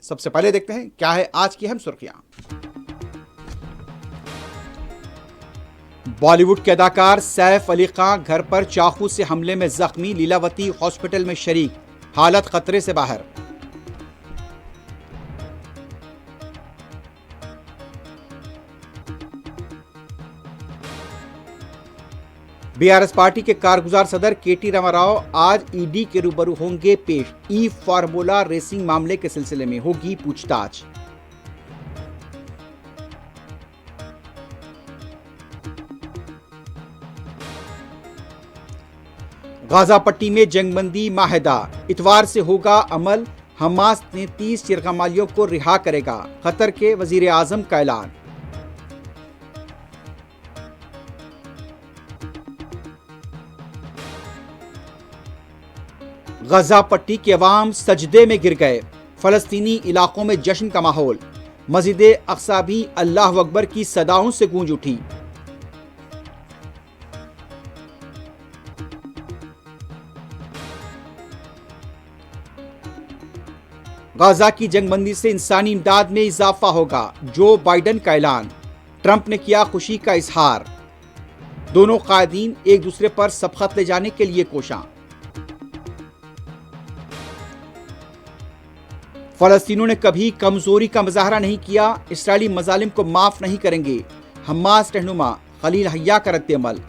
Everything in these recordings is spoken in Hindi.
सबसे पहले देखते हैं क्या है आज की अहम सुर्खियां। बॉलीवुड के अदाकार सैफ अली खान घर पर चाकू से हमले में जख्मी, लीलावती हॉस्पिटल में शरीक, हालत खतरे से बाहर। बीआरएस पार्टी के कारगुजार सदर केटी रामाराव आज ईडी के रूबरू होंगे पेश। ई फार्मूला रेसिंग मामले के सिलसिले में होगी पूछताछ। गाजा पट्टी में जंगबंदी माहिदा इतवार से होगा अमल। हमास ने 30 चिरगमालियों को रिहा करेगा, कतर के वजीर आजम का ऐलान। गाजा पट्टी के अवाम सजदे में गिर गए, फलस्तीनी इलाकों में जश्न का माहौल। मस्जिद अक्सा भी अल्लाह अकबर की सदाओं से गूंज उठी। गाजा की जंगबंदी से इंसानी इमदाद में इजाफा होगा, जो बाइडन का ऐलान। ट्रंप ने किया खुशी का इजहार। दोनों कायदीन एक दूसरे पर सबकत ले जाने के लिए कोशां। फलस्तीनियों ने कभी कमजोरी का मुजाहरा नहीं किया, इसराइली मजालिम को माफ नहीं करेंगे। हमास रहनुमा खलील हय्या का रद्द-ए-अमल।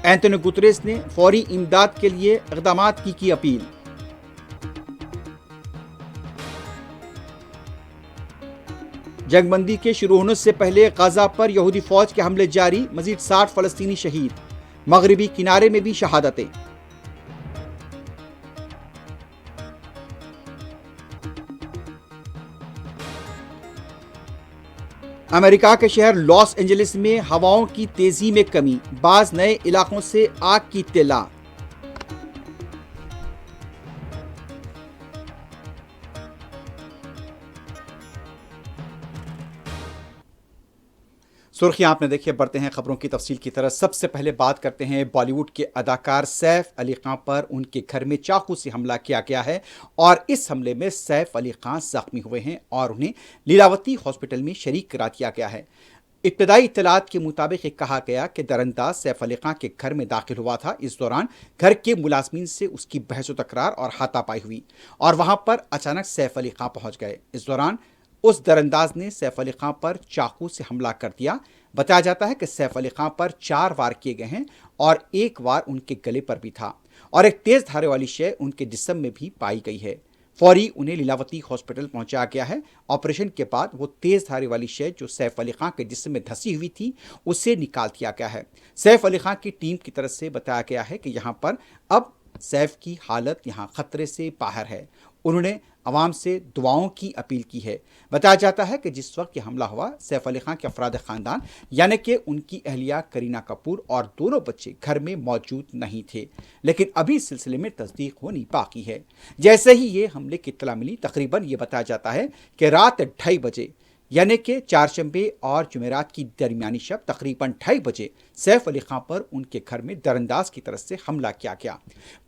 एंटोनियो गुतरेस ने फौरी इमदाद के लिए इक़दामात की अपील। जंगबंदी के शुरू होने से पहले गाजा पर यहूदी फौज के हमले जारी, मजीद 60 फलस्तीनी शहीद। मगरिबी किनारे में भी शहादतें। अमेरिका के शहर लॉस एंजलिस में हवाओं की तेजी में कमी, बाज नए इलाकों से आग की इत्तला। सुर्खियां आपने देखी, बढ़ते हैं खबरों की तफसील की तरफ। सबसे पहले बात करते हैं बॉलीवुड के अदाकार सैफ अली खान पर। उनके घर में चाकू से हमला किया गया है और इस हमले में सैफ अली खान जख्मी हुए हैं और उन्हें लीलावती हॉस्पिटल में शरीक करा दिया गया है। इब्तदाई इत्तलात के मुताबिक कहा गया कि दरअंदाज सैफ अली खान के घर में दाखिल हुआ था। इस दौरान घर के मुलाजमीन से उसकी बहस व तकरार और हाथापाई हुई और वहां पर अचानक सैफ अली खान पहुंच गए। इस दौरान उस दरअंदाज ने सैफ अली खान पर चाकू से हमला कर दिया। बताया जाता है कि सैफ अली खान पर 4 वार किए गए हैं और 1 वार उनके गले पर भी था और एक तेज धार वाली शय उनके जिस्म में भी पाई गई है। फौरी उन्हें लीलावती हॉस्पिटल पहुंचाया गया है। ऑपरेशन के बाद वो तेज धार वाली शय जो सैफ अली खान के जिस्म में धंसी हुई थी उसे निकाल दिया गया है। सैफ अली खान की टीम की तरफ से बताया गया है कि यहाँ पर अब सैफ की हालत यहाँ खतरे से बाहर है। उन्होंने अवाम से दुआओं की अपील की है। बताया जाता है कि जिस वक्त यह हमला हुआ, सैफ अली खान के अफराद खानदान यानी कि उनकी अहलिया करीना कपूर और दोनों बच्चे घर में मौजूद नहीं थे, लेकिन अभी इस सिलसिले में तस्दीक होनी बाकी है। जैसे ही ये हमले की इत्तला मिली, तकरीबन ये बताया जाता है कि रात 2:30 बजे यानी कि चारशंबे और जुमेरात की दरमियानी शब तकरीबन 2:30 बजे सैफ अली खान पर उनके घर में दरअंदाज की तरफ से हमला किया गया।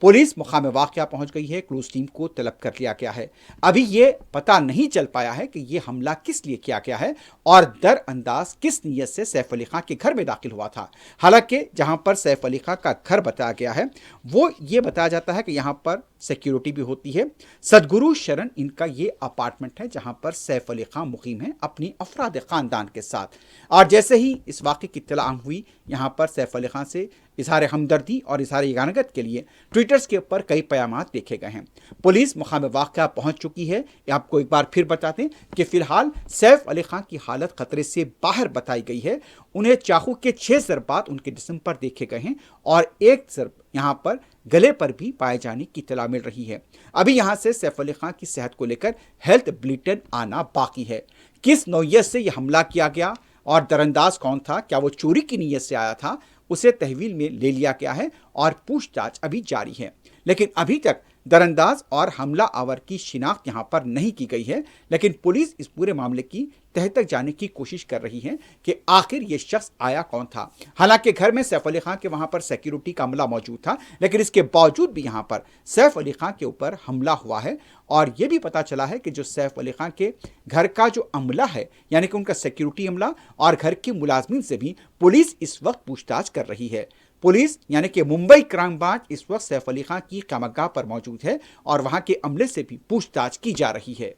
पुलिस मुकाम वाक़या पहुंच गई है, क्लूज टीम को तलब कर लिया गया है। अभी ये पता नहीं चल पाया है कि ये हमला किस लिए किया गया है और दरअंदाज किस नीयत से सैफ अली खान के घर में दाखिल हुआ था। हालांकि जहां पर सैफ अली खान का घर बताया गया है वो ये बताया जाता है कि यहाँ पर सिक्योरिटी भी होती है। सदगुरु शरण इनका ये अपार्टमेंट है जहां पर सैफ अली खान मुकीम है अपनी अफराद खानदान के साथ। और जैसे ही इस वाक़े की इत्तला हुई, यहां पर सैफ अली खान से इजहार हमदर्दी और इजहार यगानगत के लिए ट्विटर्स के ऊपर कई पैगाम देखे गए हैं। पुलिस मुकाम वाक़या पहुंच चुकी है। आपको एक बार फिर बता दें कि फिलहाल सैफ अली खान की हालत खतरे से बाहर बताई गई है। उन्हें चाकू के 6 ज़रबात उनके जिस्म पर देखे गए हैं और 1 ज़रब यहाँ पर गले पर भी पाए जाने की इत्तला मिल रही है। अभी यहाँ से सैफ अली खान की सेहत को लेकर हेल्थ बुलेटिन आना बाकी है। किस नौयत से यह हमला किया गया और दरअंदाज कौन था, क्या वो चोरी की नीयत से आया था, उसे तहवील में ले लिया गया है और पूछताछ अभी जारी है। लेकिन अभी तक दरअंदाज और हमला आवर की शिनाख्त यहां पर नहीं की गई है, लेकिन पुलिस इस पूरे मामले की तह तक जाने की कोशिश कर रही है कि आखिर यह शख्स आया कौन था। हालांकि घर में सैफ अली खान के वहां पर सिक्योरिटी का अमला मौजूद था, लेकिन इसके बावजूद भी यहां पर सैफ अली खान के ऊपर हमला हुआ है। और यह भी पता चला है कि जो सैफ अली खान के घर का जो अमला है, यानी कि उनका सिक्योरिटी अमला और घर की मुलाजमीन से भी पुलिस इस वक्त पूछताछ कर रही है। पुलिस यानी कि मुंबई क्राइम ब्रांच इस वक्त सैफ अली खान की क़यामगाह पर मौजूद है और वहां के अमले से भी पूछताछ की जा रही है।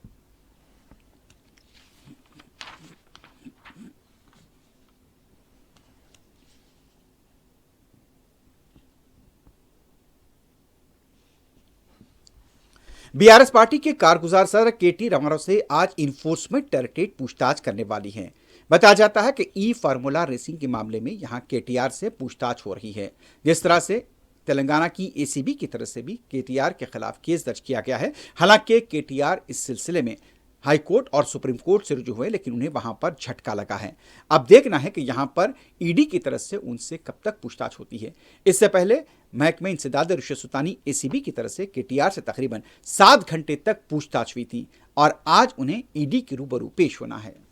बीआरएस पार्टी के कारगुजार सदर केटी रामाराव से आज इन्फोर्समेंट डायरेक्टरेट पूछताछ करने वाली है। बताया जाता है कि ई फार्मूला रेसिंग के मामले में यहां केटीआर से पूछताछ हो रही है। जिस तरह से तेलंगाना की एसीबी की तरफ से भी केटीआर के खिलाफ केस दर्ज किया गया है। हालांकि केटीआर इस सिलसिले में हाई कोर्ट और सुप्रीम कोर्ट से रुजू हुए, लेकिन उन्हें वहां पर झटका लगा है। अब देखना है कि यहां पर ईडी की तरफ से उनसे कब तक पूछताछ होती है। इससे पहले महकमे इंसदाद रुशद सुल्तानी एसीबी की तरफ से केटीआर से तकरीबन 7 घंटे तक पूछताछ हुई थी और आज उन्हें ईडी के रूबरू पेश होना है।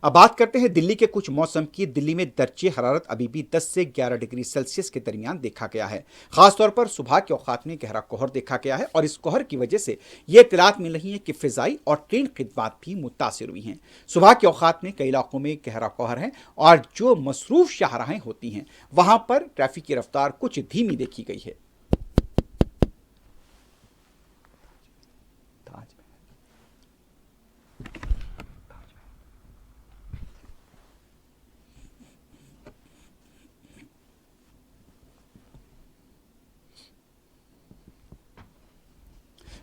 अब बात करते हैं दिल्ली के कुछ मौसम की। दिल्ली में दर्जे हरारत अभी भी 10 से 11 डिग्री सेल्सियस के दरमियान देखा गया है। खासतौर पर सुबह के औकात में गहरा कोहर देखा गया है और इस कोहर की वजह से ये इत्तलात मिल रही है कि फिजाई और ट्रेन खिदमात भी मुतासिर हुई हैं। सुबह के औकात में कई इलाकों में गहरा कोहर है और जो मसरूफ शाहराहें होती हैं वहां पर ट्रैफिक की रफ्तार कुछ धीमी देखी गई है।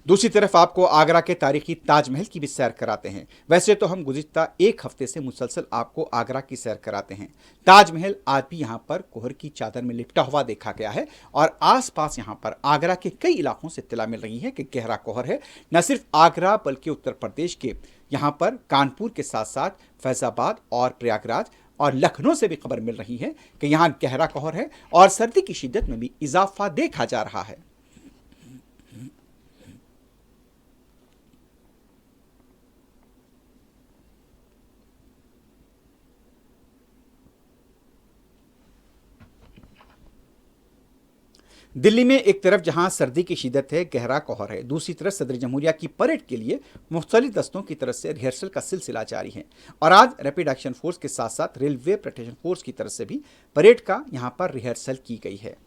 दूसरी तरफ आपको आगरा के तारीखी ताजमहल की भी सैर कराते हैं। वैसे तो हम गुज़िश्ता एक हफ्ते से मुसलसल आपको आगरा की सैर कराते हैं। ताजमहल आज भी यहाँ पर कोहर की चादर में लिपटा हुआ देखा गया है और आसपास यहाँ पर आगरा के कई इलाकों से इत्तला मिल रही है कि गहरा कोहर है। न सिर्फ आगरा बल्कि उत्तर प्रदेश के यहाँ पर कानपुर के साथ साथ फैजाबाद और प्रयागराज और लखनऊ से भी खबर मिल रही है कि यहाँ गहरा कोहर है और सर्दी की शिद्दत में भी इजाफा देखा जा रहा है। दिल्ली में एक तरफ जहां सर्दी की शिद्दत है, गहरा कोहर है, दूसरी तरफ सदर जमहूरिया की परेड के लिए मुख्तलिफ दस्तों की तरफ से रिहर्सल का सिलसिला जारी है और आज रैपिड एक्शन फोर्स के साथ साथ रेलवे प्रोटेक्शन फोर्स की तरफ से भी परेड का यहां पर रिहर्सल की गई है।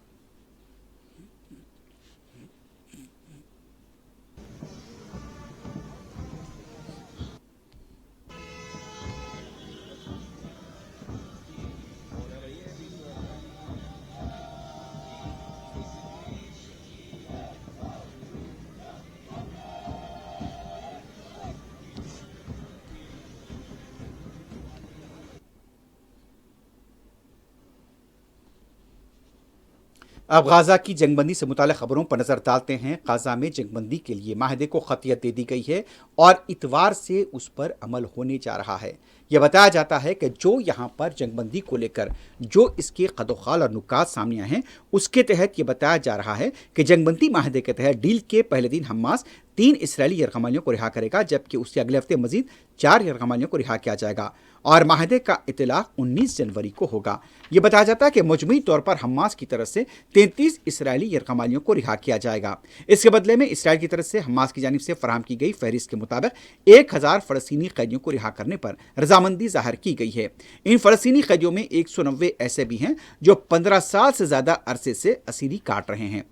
अब गाजा की जंगबंदी से मुताल्लिक़ खबरों पर नजर डालते हैं। गाजा में जंगबंदी के लिए माहदे को खतियत दे दी गई है और इतवार से उस पर अमल होने जा रहा है। यह बताया जाता है कि जो यहाँ पर जंगबंदी को लेकर जो इसके कदोखाल और नुकात सामने आए हैं, उसके तहत ये बताया जा रहा है कि जंगबंदी माहदे के तहत डील के पहले दिन हमास 3 इसराइली यरगमालियों को रिहा करेगा, जबकि उसके अगले हफ्ते मजीद 4 यरगमालियों को रिहा किया जाएगा और माहदे का इतलाक 19 जनवरी को होगा। यह बताया जाता है कि मजमूई तौर पर हमास की तरफ से 33 इसराइली यरगमालियों को रिहा किया जाएगा। इसके बदले में इसराइल की तरफ से हमास की जानिब से फराहम की गई फहरिस्त के मुताबिक 1000 फ़लस्तीनी कैदियों को रिहा करने पर रजामंदी जाहिर की गई है। इन फ़लस्तीनी कैदियों में 190 ऐसे भी हैं जो 15 साल से ज़्यादा अरसे से असीरी काट रहे हैं।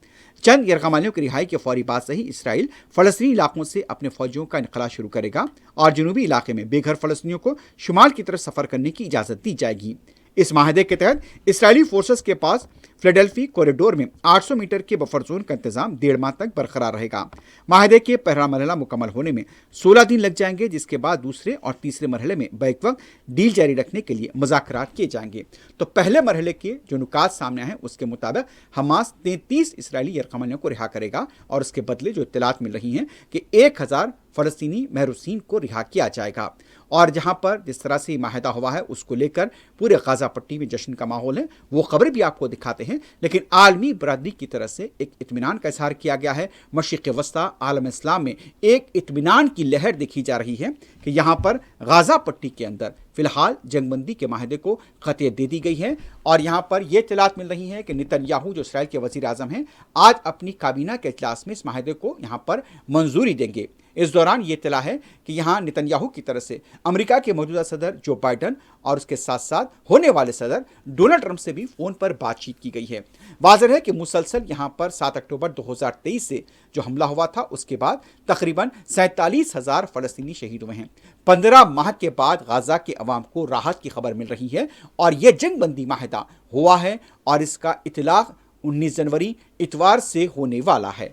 चंद यरगमालियों की रिहाई के फौरी बाद से ही इसराइल फ़लस्तीनी इलाकों से अपने फौजियों का इनखला शुरू करेगा और जनूबी इलाके में बेघर फ़लस्तीनियों को शुमाल की तरफ सफ़र करने की इजाज़त दी जाएगी। इस माहदे के तहत इसराइली फोर्सेस के पास फिलाडेल्फी कॉरिडोर में 800 मीटर के बफर जोन का इंतजाम 1.5 माह तक बरकरार रहेगा। माहदे के पहला मरहला मुकम्मल होने में 16 दिन लग जाएंगे, जिसके बाद दूसरे और तीसरे मरहले में बैक वक्त डील जारी रखने के लिए मुज़ाकरात किए जाएंगे। तो पहले मरहले के जो नुकात सामने हैं उसके मुताबिक हमास 33 इसराइली यरगमानियों को रिहा करेगा और उसके बदले जो इत्तलात मिल रही हैं कि 1000 फ़लस्तीनी महरूसीन को रिहा किया जाएगा। और जहां पर जिस तरह से माहिदा हुआ है उसको लेकर पूरे गाज़ा पट्टी में जश्न का माहौल है, वो खबरें भी आपको दिखाते हैं। लेकिन आलमी बरादरी की तरफ से एक इत्मीनान का इजहार किया गया है। मशरिक़ वस्ता आलम इस्लाम में एक इत्मीनान की लहर देखी जा रही है कि यहाँ पर गाज़ा पट्टी के अंदर फिलहाल जंगबंदी के माहदे को खतियत दे दी गई है। और यहाँ पर यह इत्तलात मिल रही है कि नेतन्याहू जो इसराइल के वज़ीर आज़म हैं, आज अपनी काबीना के इजलास में इस माहदे को यहाँ पर मंजूरी देंगे। इस दौरान ये इत्तला है कि यहाँ नेतन्याहू की तरफ से अमेरिका के मौजूदा सदर जो बाइडन और उसके साथ साथ होने वाले सदर डोनाल्ड ट्रंप से भी फ़ोन पर बातचीत की गई है। वाज़ेह है कि मुसलसल यहाँ पर 7 अक्टूबर 2023 से जो हमला हुआ था उसके बाद तकरीबन 47,000 फ़लस्तीनी शहीद हुए हैं। 15 माह के बाद गाज़ा के अवाम को राहत की खबर मिल रही है और यह जंगबंदी माहिदा हुआ है और इसका इतलाक़ 19 जनवरी इतवार से होने वाला है।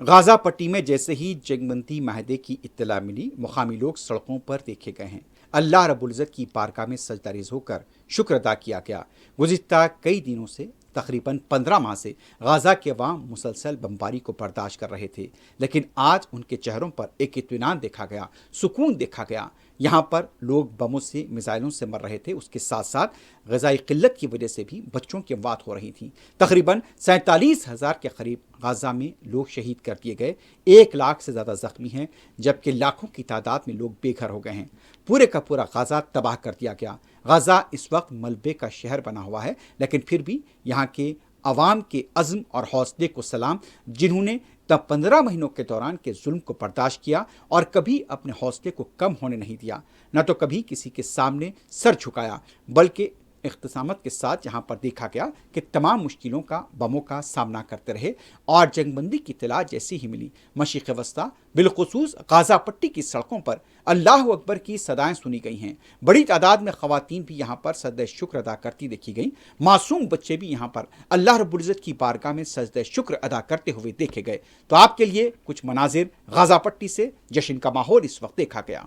गाज़ा पट्टी में जैसे ही जंगबंदी माहदे की इत्तला मिली, मुकामी लोग सड़कों पर देखे गए हैं। अल्लाह रब्बुल इज़्ज़त की बारगाह में सजदारेज़ होकर शुक्र अदा किया गया। गुज़िश्ता कई दिनों से तकरीबन 15 माह से गाज़ा के अवाम मुसलसल बमबारी को बर्दाश्त कर रहे थे, लेकिन आज उनके चेहरों पर एक इत्मीनान देखा गया, सुकून देखा गया। यहाँ पर लोग बमों से, मिसाइलों से मर रहे थे, उसके साथ साथ ग़िज़ाई क़िल्लत की वजह से भी बच्चों की अमवात हो रही थी। तकरीबन 47,000 के करीब गाज़ा में लोग शहीद कर दिए गए, 1 लाख से ज़्यादा ज़ख्मी हैं, जबकि लाखों की तादाद में लोग बेघर हो गए हैं। पूरे का पूरा गाज़ा तबाह कर दिया गया। गाज़ा इस वक्त मलबे का शहर बना हुआ है, लेकिन फिर भी यहाँ के अवाम के अज़्म और हौसले को सलाम, जिन्होंने तब 15 महीनों के दौरान के जुल्म को बर्दाश्त किया और कभी अपने हौसले को कम होने नहीं दिया, न तो कभी किसी के सामने सर झुकाया, बल्कि इख्तिसामत के साथ यहाँ पर देखा गया कि तमाम मुश्किलों का, बमों का सामना करते रहे। और जंगबंदी की इत्तला जैसी ही मिली, मशरिक़ वस्ता बिलखुसूस गाज़ा पट्टी की सड़कों पर अल्लाह अकबर की सदाएं सुनी गई हैं। बड़ी तादाद में ख़वातीन भी यहाँ पर सजदे शुक्र अदा करती देखी गई। मासूम बच्चे भी यहाँ पर अल्लाह रब्बुल इज़्ज़त की बारगाह में सजदे शुक्र अदा करते हुए देखे गए। तो आपके लिए कुछ मनाजिर गाज़ा पट्टी से जश्न का माहौल इस वक्त देखा गया।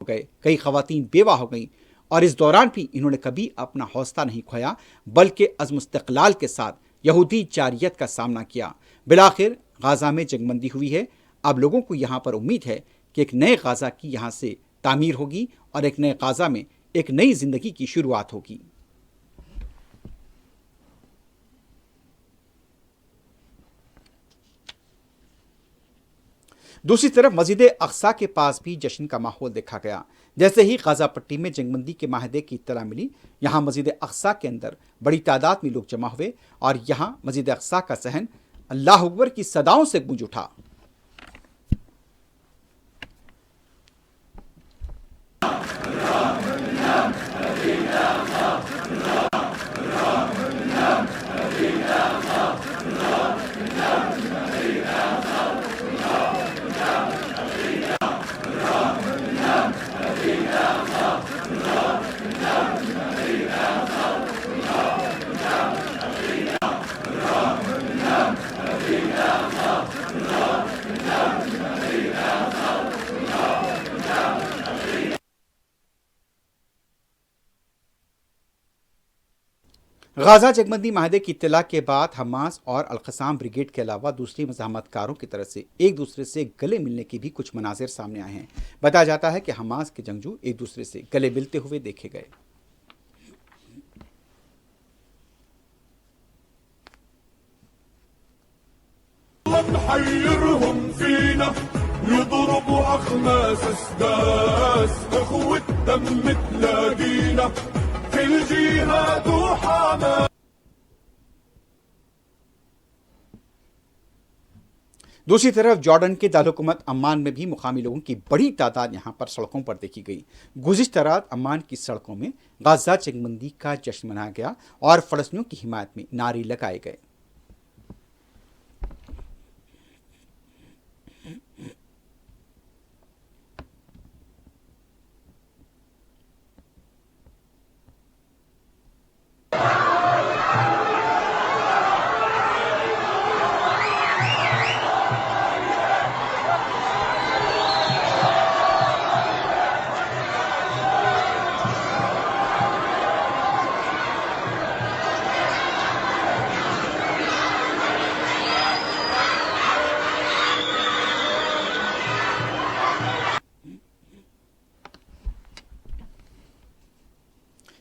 हो गए, कई खवातीन बेवा हो गईं और इस दौरान भी इन्होंने कभी अपना हौसला नहीं खोया बल्कि अज़्म इस्तिक़लाल के साथ यहूदी जारियत का सामना किया। बिलाखिर गाज़ा में जंगबंदी हुई है। अब लोगों को यहाँ पर उम्मीद है कि एक नए गाज़ा की यहाँ से तामीर होगी और एक नए गाज़ा में एक नई ज़िंदगी की शुरुआत होगी। दूसरी तरफ मस्जिद अक्सा के पास भी जश्न का माहौल देखा गया। जैसे ही गाज़ा पट्टी में जंगबंदी के माहदे की इत्तला मिली, यहाँ मस्जिद अक्सा के अंदर बड़ी तादाद में लोग जमा हुए और यहाँ मस्जिद अक्सा का सहन अल्लाह अकबर की सदाओं से गूंज उठा। गाज़ा जंगबंदी माहदे की इत्तला के बाद हमास और अल-क़स्साम ब्रिगेड के अलावा दूसरी मज़ाहमतकारों की तरफ से एक दूसरे से गले मिलने के भी कुछ मनाज़िर सामने आए हैं। बताया जाता है कि हमास के जंगजू एक दूसरे से गले मिलते हुए देखे गए। दूसरी तरफ जॉर्डन के दारकूमत अम्मान में भी मुकामी लोगों की बड़ी तादाद यहाँ पर सड़कों पर देखी गई। गुज़िश्ता रात अम्मान की सड़कों में गाज़ा जंगबंदी का जश्न मनाया गया और फ़लस्तीनियों की हिमायत में नारे लगाए गए।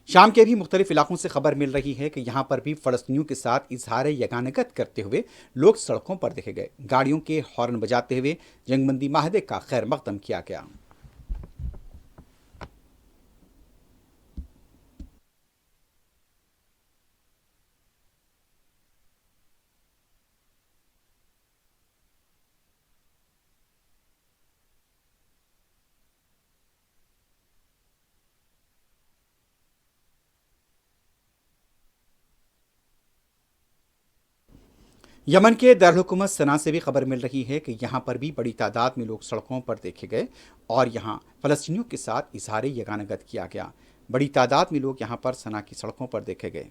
शाम के भी मुख्तलिफ इलाकों से खबर मिल रही है कि यहाँ पर भी फ़लस्तीनियों के साथ इजहार यगानगत करते हुए लोग सड़कों पर देखे गए। गाड़ियों के हॉर्न बजाते हुए जंगबंदी माहदे का खैर मकदम किया गया। यमन के दारुल-हुकूमत सना से भी खबर मिल रही है कि यहाँ पर भी बड़ी तादाद में लोग सड़कों पर देखे गए और यहाँ फ़लस्तीनियों के साथ इजहार यगानगत किया गया। बड़ी तादाद में लोग यहाँ पर सना की सड़कों पर देखे गए।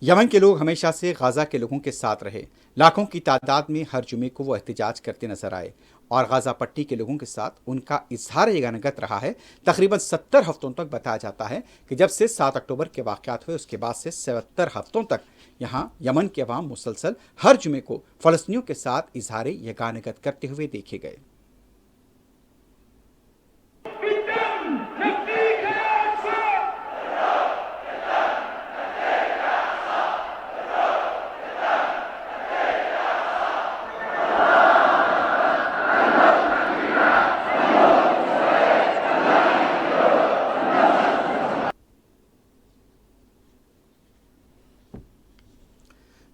यमन के लोग हमेशा से गाज़ा के लोगों के साथ रहे। लाखों की तादाद में हर जुमे को वो एहतजाज करते नजर आए और गाज़ा पट्टी के लोगों के साथ उनका इजहार यगानगत रहा है। तकरीबन 70 हफ्तों तक बताया जाता है कि जब से 7 अक्टूबर के वाक़यात हुए उसके बाद से 70 हफ्तों तक यहाँ यमन के अवाम मुसलसल हर जुमे को फ़लस्तीनियों के साथ इजहार यगानगत करते हुए देखे गए।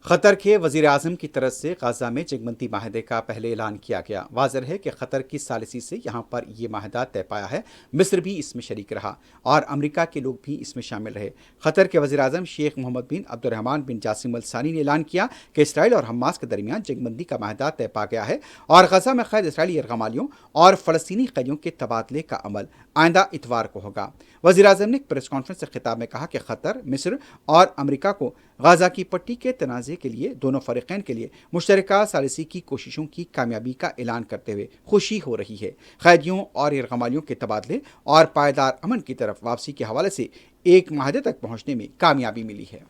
क़तर के वज़ीर आज़म की तरफ से गाज़ा में जंगबंदी माहदे का पहले ऐलान किया गया। वाज़ेह है कि क़तर की सालिसी से यहाँ पर यह माहदा तय पाया है। मिस्र भी इसमें शरीक रहा और अमेरिका के लोग भी इसमें शामिल रहे। क़तर के वज़ीर आज़म शेख मोहम्मद बिन अब्दुर्रहमान बिन जासिम अल सानी ने ऐलान किया कि इसराइल और हमास के दरमियान जंगबंदी का माहदा तय पा गया है और गज़ा में क़ैद इसराइली यरग़मालियों और फ़लस्तीनी कैदियों के तबादले का अमल आइंदा इतवार को होगा। वज़ीर आज़म ने एक प्रेस कॉन्फ्रेंस से खिताब में कहा कि क़तर, मिस्र और अमेरिका को गाज़ा की पट्टी के तनाज़े के लिए दोनों फ़रीक़ैन के लिए मुश्तरका सालिसी की कोशिशों की कामयाबी का ऐलान करते हुए खुशी हो रही है। कैदियों और यरग़मालियों के तबादले और पायदार अमन की तरफ वापसी के हवाले से एक माहदे तक पहुँचने में कामयाबी मिली है।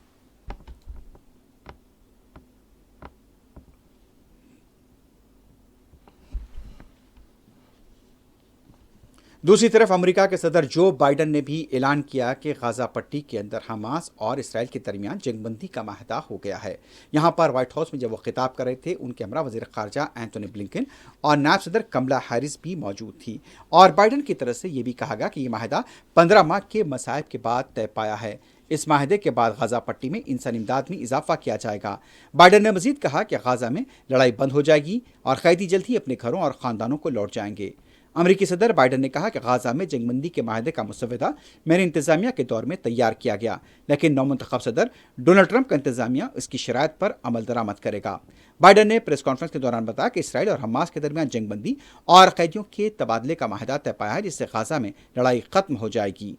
दूसरी तरफ अमेरिका के सदर जो बाइडन ने भी ऐलान किया कि गाज़ा पट्टी के अंदर हमास और इसराइल के दरमियान जंगबंदी का माहदा हो गया है। यहाँ पर व्हाइट हाउस में जब वो खिताब कर रहे थे, उनके हमरा वज़ीर ख़ारजा एंथोनी ब्लिंकन और नायब सदर कमला हैरिस भी मौजूद थी और बाइडन की तरफ से ये भी कहा गया कि यह माहदा 15 माह के मसाइब के बाद तय पाया है। इस माहदे के बाद गाज़ा पट्टी में इंसानी इमदाद में इजाफा किया जाएगा। बाइडन ने मजीद कहा कि गाज़ा में लड़ाई बंद हो जाएगी और कैदी जल्द ही अपने घरों और ख़ानदानों को लौट जाएंगे। अमेरिकी सदर बाइडन ने कहा कि गाज़ा में जंगबंदी के माहदे का मुसव्वदा मेरी इंतज़ामिया के दौर में तैयार किया गया, लेकिन नौमुंतखब सदर डोनाल्ड ट्रंप का इंतज़ामिया इसकी शराइत पर अमल दरामद करेगा। बाइडन ने प्रेस कॉन्फ्रेंस के दौरान बताया कि इसराइल और हमास के दरमियान जंगबंदी और कैदियों के तबादले का माहदा तय पाया है, जिससे गाज़ा में लड़ाई खत्म हो जाएगी।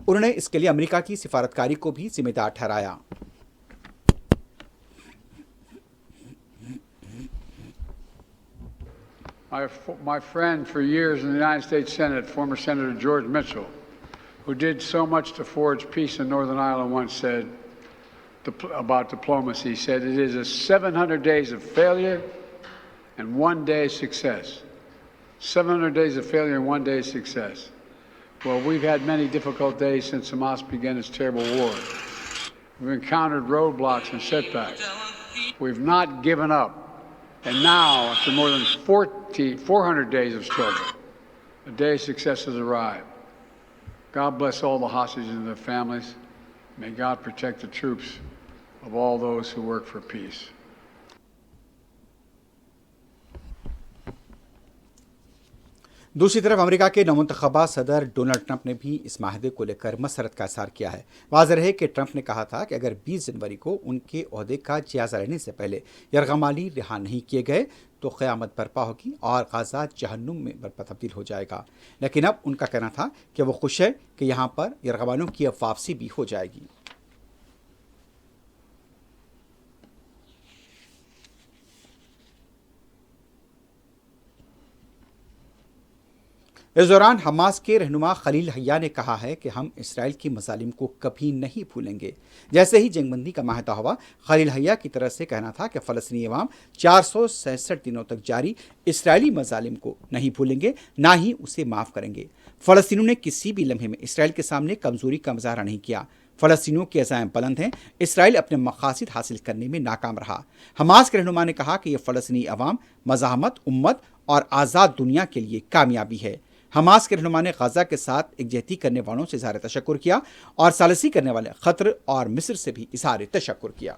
उन्होंने इसके लिए अमेरिका की सिफारतकारी को भी जिम्मेदार ठहराया। My friend for years in the United States Senate, former Senator George Mitchell, who did so much to forge peace in Northern Ireland, once said about diplomacy, he said, it is a 700 days of failure and 1 day success. 700 days of failure and 1 day success. Well, we've had many difficult days since Hamas began its terrible war. We've encountered roadblocks and setbacks. We've not given up. And now, after more than 400 days of struggle, a day of success has arrived. God bless all the hostages and their families. May God protect the troops of all those who work for peace. दूसरी तरफ अमेरिका के नवमुंतखबा सदर डोनाल्ड ट्रंप ने भी इस माहदे को लेकर मसरत का इज़हार किया है। वाज़ेह है कि ट्रंप ने कहा था कि अगर 20 जनवरी को उनके ओहदे का जायज़ा लेने से पहले यरग़माली रिहा नहीं किए गए तो क़यामत बर्पा होगी और गाज़ा जहन्नुम में तब्दील हो जाएगा। लेकिन अब उनका कहना था कि वो खुश है कि यहाँ पर यरग़मालियों की अब वापसी भी हो जाएगी। इस दौरान हमास के रहनुमा खलील हया ने कहा है कि हम इसराइल की मज़ालिम को कभी नहीं भूलेंगे। जैसे ही जंगबंदी का माहदा हुआ, खलील हया की तरफ से कहना था कि फ़लस्तीनी अवाम 466 दिनों तक जारी इसराइली मज़ालिम को नहीं भूलेंगे, ना ही उसे माफ़ करेंगे। फ़लस्तीनियों ने किसी भी लम्हे में इसराइल के सामने कमज़ोरी का मुज़ाहरा नहीं किया। फ़लस्तीनियों के अज़ाइम बुलंद हैं। इसराइल अपने मक़ासिद हासिल करने में नाकाम रहा। हमास के रहनुमा ने कहा कि यह फ़लस्तीनी अवाम, मज़ाहमत, उम्मत और आज़ाद दुनिया के लिए कामयाबी है। हमास के रहनुमा ने गाज़ा के साथ एकजहती करने वालों से इज़हार तशक्कुर किया और सालिसी करने वाले क़तर और मिस्र से भी इज़हार तशक्कुर किया।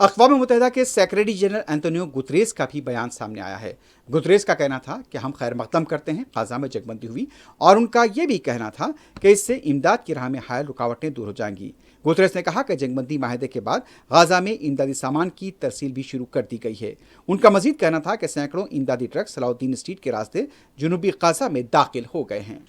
अक़वाम मुत्तहिदा के सेक्रेटरी जनरल एंटोनियो गुतरेस का भी बयान सामने आया है। गुतरेस का कहना था कि हम खैर मकदम करते हैं गाज़ा में जंगबंदी हुई और उनका यह भी कहना था कि इससे इमदाद की राह में हायल रुकावटें दूर हो जाएंगी। गुतरेस ने कहा कि जंगबंदी माहदे के बाद गाज़ा में इमदादी सामान की तरसील भी शुरू कर दी गई है। उनका मजीद कहना था कि सैकड़ों इमदादी ट्रक सलाउद्दीन स्ट्रीट के रास्ते जनूबी गाज़ा में दाखिल हो गए हैं।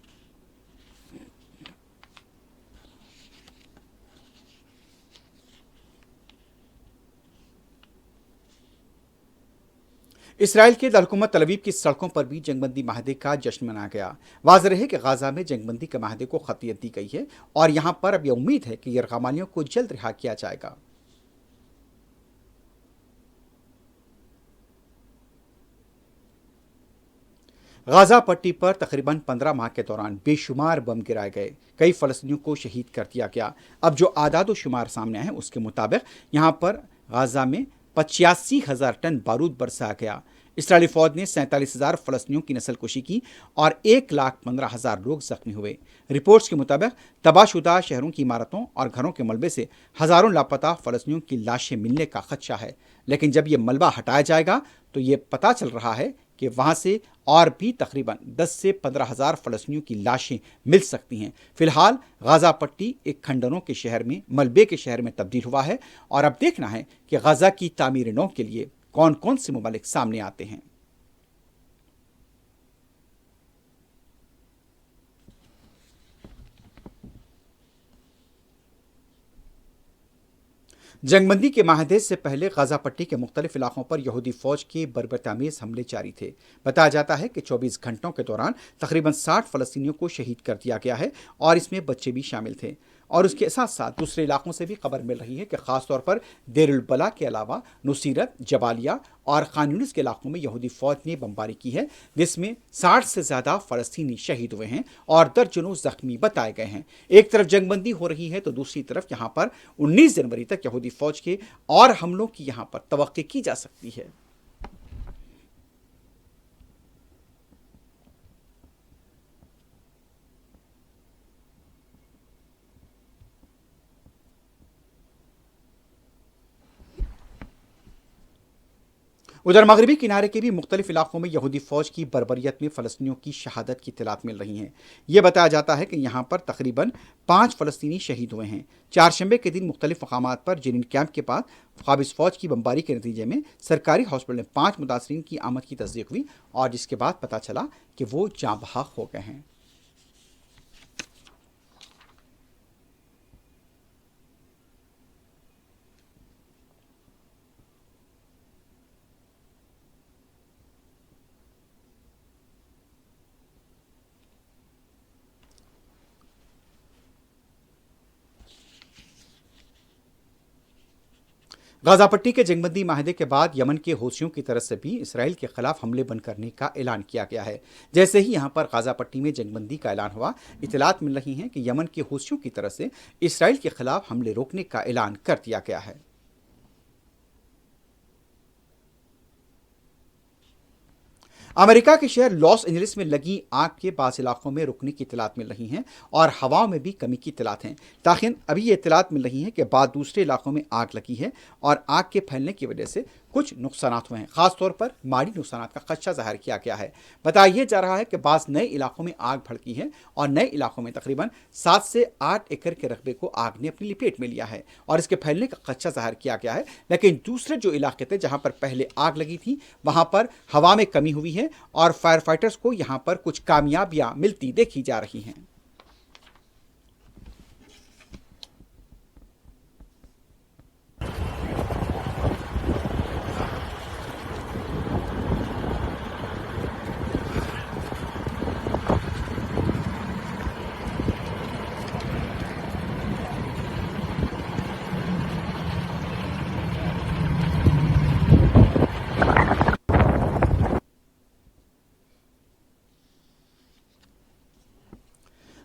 इसराइल के दारकुमत तल अवीव की सड़कों पर भी जंगबंदी माहदे का जश्न मनाया गया। वाज़ेह है कि गाजा में जंगबंदी के माहदे को खतियत दी गई है और यहां पर अब यह उम्मीद है कि यरगमालियों को जल्द रिहा किया जाएगा। गाजा पट्टी पर तकरीबन 15 माह के दौरान बेशुमार बम गिराए गए, कई फ़लस्तीनियों को शहीद कर दिया गया। अब जो आदाद शुमार सामने आए हैं उसके मुताबिक यहाँ पर गाजा में 85,000 टन बारूद बरसाया गया। इसराइली फौज ने 47,000 फ़लस्तीनियों की नस्लकुशी की और 1,15,000 लोग जख्मी हुए। रिपोर्ट्स के मुताबिक तबाहशुदा शहरों की इमारतों और घरों के मलबे से हज़ारों लापता फ़लस्तीनियों की लाशें मिलने का खदशा है, लेकिन जब ये मलबा हटाया जाएगा तो ये पता चल रहा है कि वहां से और भी तकरीबन 10 से 15,000 फ़लस्तीनियों की लाशें मिल सकती हैं। फिलहाल गाजा पट्टी एक खंडरों के शहर में, मलबे के शहर में तब्दील हुआ है और अब देखना है कि गाजा की तामीर नौ के लिए कौन कौन से ममालिक सामने आते हैं। जंगबंदी के माहदे से पहले गाजा पट्टी के मुख्तलिफ इलाकों पर यहूदी फौज के बर्बरतामीज़ हमले जारी थे। बताया जाता है कि 24 घंटों के दौरान तकरीबन 60 फ़लस्तीनियों को शहीद कर दिया गया है और इसमें बच्चे भी शामिल थे। और उसके साथ साथ दूसरे इलाकों से भी खबर मिल रही है कि ख़ासतौर पर देरुल बला के अलावा नुसीरत, जबालिया और खान यूनिस के इलाकों में यहूदी फौज ने बमबारी की है, जिसमें 60 से ज़्यादा फ़लस्तीनी शहीद हुए हैं और दर्जनों जख्मी बताए गए हैं। एक तरफ जंगबंदी हो रही है तो दूसरी तरफ यहाँ पर 19 जनवरी तक यहूदी फौज के और हमलों की यहाँ पर तवक्की की जा सकती है। उधर मगरबी किनारे के भी मुख्तलिफ इलाकों में यहूदी फौज की बर्बरियत में फ़लस्तीनियों की शहादत की इत्तलात मिल रही हैं। यह बताया जाता है कि यहाँ पर तकरीबन 5 फ़लस्तीनी शहीद हुए हैं। चारशंबे के दिन मुख्तलिफ मकामात पर जेनिन कैंप के पास क़ाबिज़ फ़ौज की बमबारी के नतीजे में सरकारी हॉस्पिटल में 5 मुतासरीन की आमद की तस्दीक हुई और जिसके बाद पता चला कि वो जाँ बहक हो गए हैं। गाजा पट्टी के जंगबंदी माहदे के बाद यमन के हौसियों की तरफ से भी इसराइल के खिलाफ हमले बंद करने का ऐलान किया गया है। जैसे ही यहाँ पर गाजा पट्टी में जंगबंदी का ऐलान हुआ, इत्तलात मिल रही हैं कि यमन के हौसियों की तरफ से इसराइल के खिलाफ हमले रोकने का ऐलान कर दिया गया है। अमेरिका के शहर लॉस एंजलिस में लगी आग के बास इलाकों में रुकने की इत्तलात मिल रही हैं और हवाओं में भी कमी की इत्तलात हैं। ताकि अभी ये इत्तलात मिल रही हैं कि बाद दूसरे इलाकों में आग लगी है और आग के फैलने की वजह से कुछ नुकसानात हुए हैं। खासतौर पर माली नुकसानात का खदशा जाहिर किया गया है। बताया जा रहा है कि बाज़ नए इलाकों में आग भड़की है और नए इलाकों में तकरीबन 7 से 8 एकड़ के रकबे को आग ने अपनी लपेट में लिया है और इसके फैलने का खदशा जाहिर किया गया है। लेकिन दूसरे जो इलाके थे जहां पर पहले आग लगी थी, वहां पर हवा में कमी हुई है और फायर फाइटर्स को यहां पर कुछ कामयाबियां मिलती देखी जा रही हैं।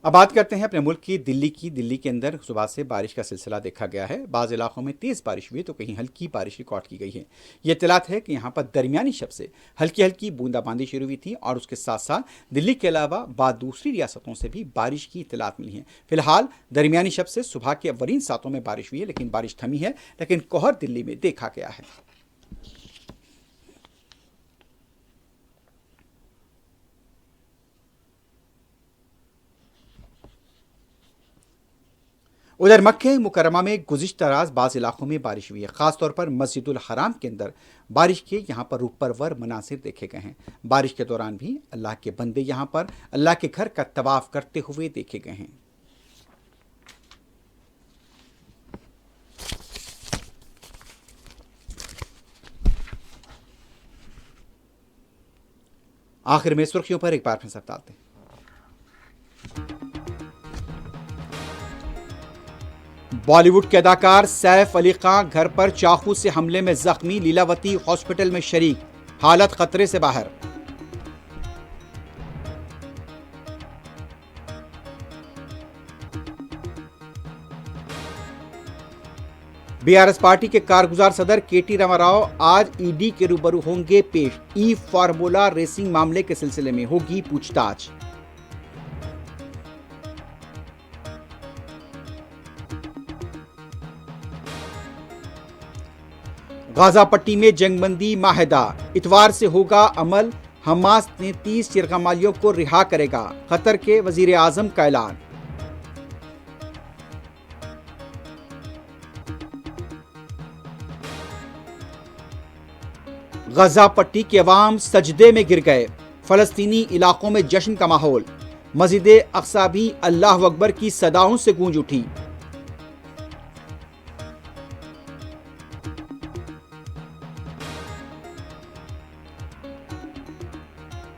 अब बात करते हैं अपने मुल्क की दिल्ली के अंदर सुबह से बारिश का सिलसिला देखा गया है। बाज़ इलाकों में तेज़ बारिश हुई तो कहीं हल्की बारिश रिकॉर्ड की गई है। ये इत्तलात है कि यहाँ पर दरमियानी शब से हल्की हल्की बूंदाबांदी शुरू हुई थी और उसके साथ साथ दिल्ली के अलावा बाद दूसरी रियासतों से भी बारिश की इत्तलात मिली हैं। फिलहाल दरमियानी शब से सुबह के अवरीन सातों में बारिश हुई है, लेकिन बारिश थमी है, लेकिन कोहर दिल्ली में देखा गया है। उधर मक्के मुकरमा में गुज़िश्ता रात बाज़ इलाकों में बारिश हुई है। ख़ासतौर पर मस्जिदुल हराम के अंदर बारिश के यहाँ पर रूपरवर मनासिर देखे गए हैं। बारिश के दौरान भी अल्लाह के बंदे यहाँ पर अल्लाह के घर का तवाफ़ करते हुए देखे गए हैं। आखिर में सुर्खियों पर एक बार फिर सब डालते हैं। बॉलीवुड के अदाकार सैफ अली खान घर पर चाकू से हमले में जख्मी, लीलावती हॉस्पिटल में शरीक, हालत खतरे से बाहर। बीआरएस पार्टी के कारगुजार सदर केटी रामाराव आज ईडी के रूबरू होंगे पेश। ई फार्मूला रेसिंग मामले के सिलसिले में होगी पूछताछ। गाजा पट्टी में जंगबंदी माहिदा इतवार से होगा अमल। हमास ने 30 चिरगमालियों को रिहा करेगा, कतर के वजीर आजम का ऐलान। गाजा पट्टी के अवाम सजदे में गिर गए, फलस्तीनी इलाकों में जश्न का माहौल। मस्जिद अक्सा भी अल्लाह अकबर की सदाओं से गूंज उठी।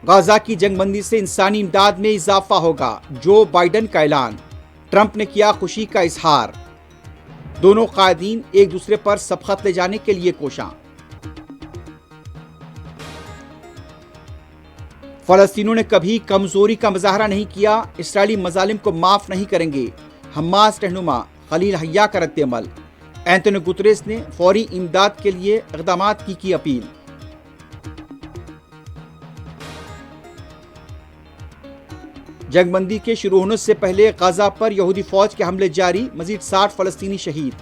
गाजा की जंगबंदी से इंसानी इमदाद में इजाफा होगा, जो बाइडन का ऐलान। ट्रंप ने किया खुशी का इजहार। दोनों कायदीन एक दूसरे पर सबकत ले जाने के लिए कोशां। फलस्तीनों ने कभी कमजोरी का मुजाहरा नहीं किया, इसराइली मजालिम को माफ नहीं करेंगे। हमास रहनुमा खलील हय्या का रद्द-ए-अमल। एंटोनियो गुतरेस ने फौरी इमदाद के लिए इक़दामात की अपील। जंगबंदी के शुरू होने से पहले गाजा पर यहूदी फौज के हमले जारी, मजीद 60 फलस्तीनी शहीद।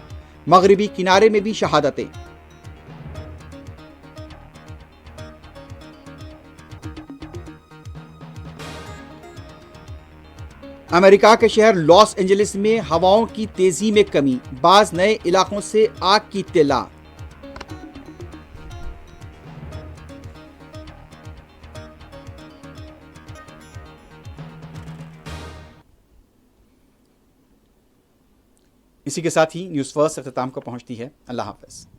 मगरबी किनारे में भी शहादतें। अमेरिका के शहर लॉस एंजलिस में हवाओं की तेजी में कमी, बाज नए इलाकों से आग की इत्तला। इसी के साथ ही न्यूज़ फर्स्ट अख्ताम को पहुंचती है। अल्लाह हाफ़िज़।